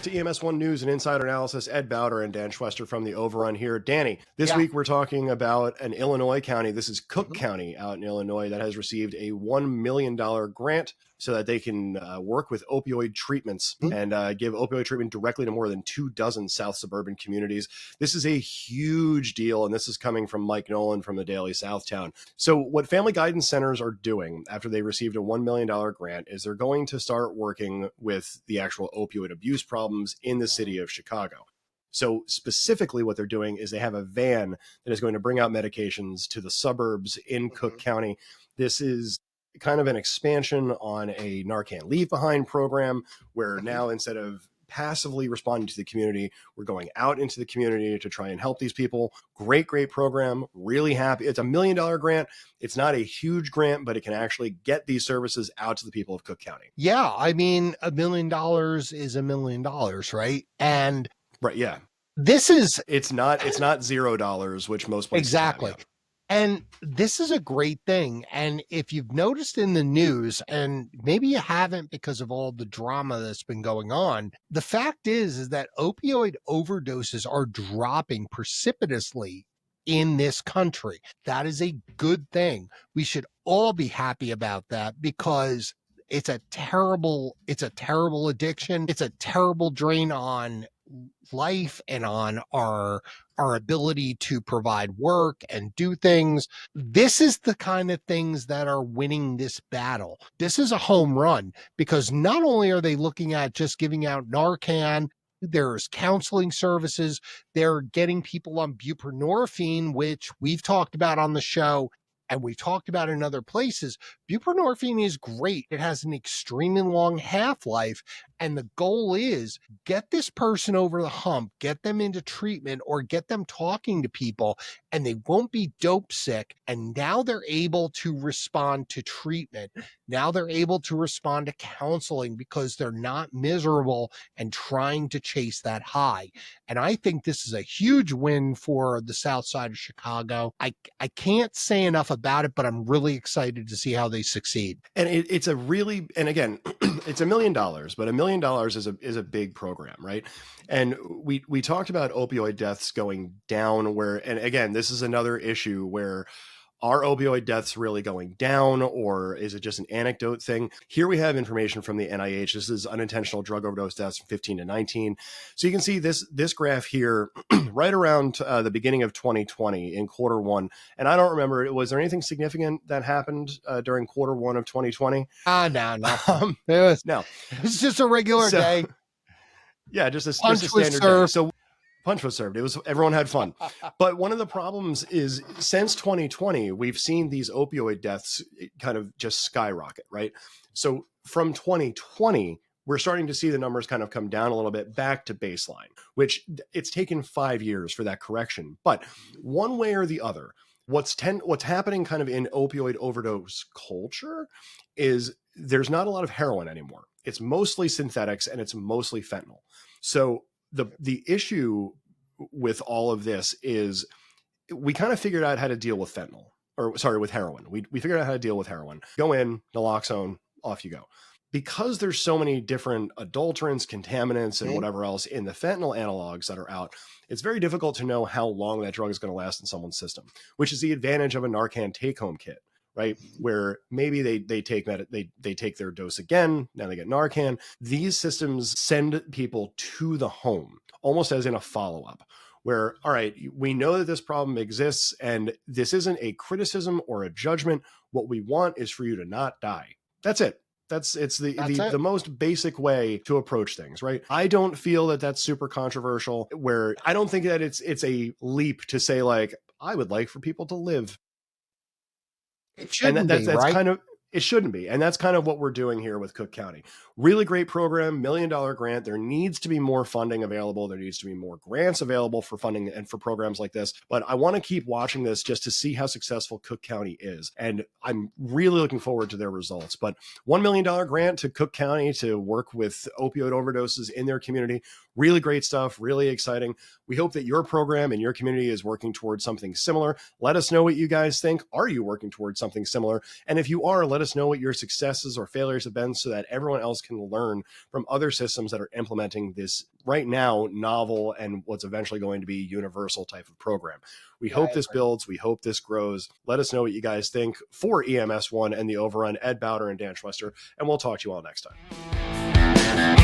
back to EMS1 News and Insider Analysis. Ed Bauter and Dan Schwester from the Overrun here. Danny, this week we're talking about an Illinois county. This is Cook County out in Illinois that has received a $1 million grant so that they can work with opioid treatments and give opioid treatment directly to more than 24 South suburban communities. This is a huge deal, and this is coming from Mike Nolan from the Daily Southtown. So what family guidance centers are doing after they received a $1 million grant is they're going to start working with the actual opioid abuse problems in the city of Chicago. So specifically what they're doing is they have a van that is going to bring out medications to the suburbs in Cook County. This is kind of an expansion on a Narcan Leave Behind program where now instead of passively responding to the community, we're going out into the community to try and help these people. Great program. Really happy. It's a $1 million grant. It's not a huge grant, but it can actually get these services out to the people of Cook County. Yeah. I mean, $1 million is $1 million, right? And right. Yeah. This is, it's not $0, which most places exactly. have, yeah. And this is a great thing. And if you've noticed in the news, and maybe you haven't because of all the drama that's been going on, the fact is that opioid overdoses are dropping precipitously in this country. That is a good thing. We should all be happy about that because it's a terrible addiction. It's a terrible drain on life and on our ability to provide work and do things. This is the kind of things that are winning this battle. This is a home run because not only are they looking at just giving out Narcan, there's counseling services. They're getting people on buprenorphine, which we've talked about on the show and we've talked about in other places. Buprenorphine is great. It has an extremely long half-life. And the goal is get this person over the hump, get them into treatment or get them talking to people and they won't be dope sick. And now they're able to respond to treatment. Now they're able to respond to counseling because they're not miserable and trying to chase that high. And I think this is a huge win for the South Side of Chicago. I can't say enough about it, but I'm really excited to see how they succeed. And it's a really, and again, it's $1 million, but $1 million is a big program, right? And we talked about opioid deaths going down where, and again, this is another issue where are opioid deaths really going down or is it just an anecdote thing? Here we have information from the NIH. This is unintentional drug overdose deaths from 15 to 19. So you can see this graph here right around the beginning of 2020 in Q1. And I don't remember, was there anything significant that happened during Q1 of 2020? No. No. It's just a regular day. Yeah, just a standard day. So punch was served. Everyone had fun. But one of the problems is since 2020, we've seen these opioid deaths kind of just skyrocket, right? So from 2020, we're starting to see the numbers kind of come down a little bit back to baseline, which it's taken 5 years for that correction. But one way or the other, what's happening kind of in opioid overdose culture is there's not a lot of heroin anymore. It's mostly synthetics and it's mostly fentanyl. So the issue with all of this is we kind of figured out how to deal with with heroin. We figured out how to deal with heroin. Go in, naloxone, off you go. Because there's so many different adulterants, contaminants, and whatever else in the fentanyl analogs that are out, it's very difficult to know how long that drug is going to last in someone's system, which is the advantage of a Narcan take-home kit, right? Where maybe they take their dose again, now they get Narcan. These systems send people to the home, almost as in a follow-up, where, all right, we know that this problem exists, and this isn't a criticism or a judgment. What we want is for you to not die. That's it. It's the most basic way to approach things, right? I don't feel that that's super controversial, where I don't think that it's a leap to say, like, I would like for people to live. It shouldn't be, right? Kind of, it shouldn't be. And that's kind of what we're doing here with Cook County. Really great program, $1 million grant. There needs to be more funding available. There needs to be more grants available for funding and for programs like this. But I want to keep watching this just to see how successful Cook County is. And I'm really looking forward to their results. But $1 million grant to Cook County to work with opioid overdoses in their community. Really great stuff, really exciting. We hope that your program and your community is working towards something similar. Let us know what you guys think. Are you working towards something similar? And if you are, let let us know what your successes or failures have been so that everyone else can learn from other systems that are implementing this right now novel and what's eventually going to be universal type of program. We hope this builds. We hope this grows. Let us know what you guys think for EMS1 and the Overrun. Ed Bauter and Dan Schwester, and we'll talk to you all next time.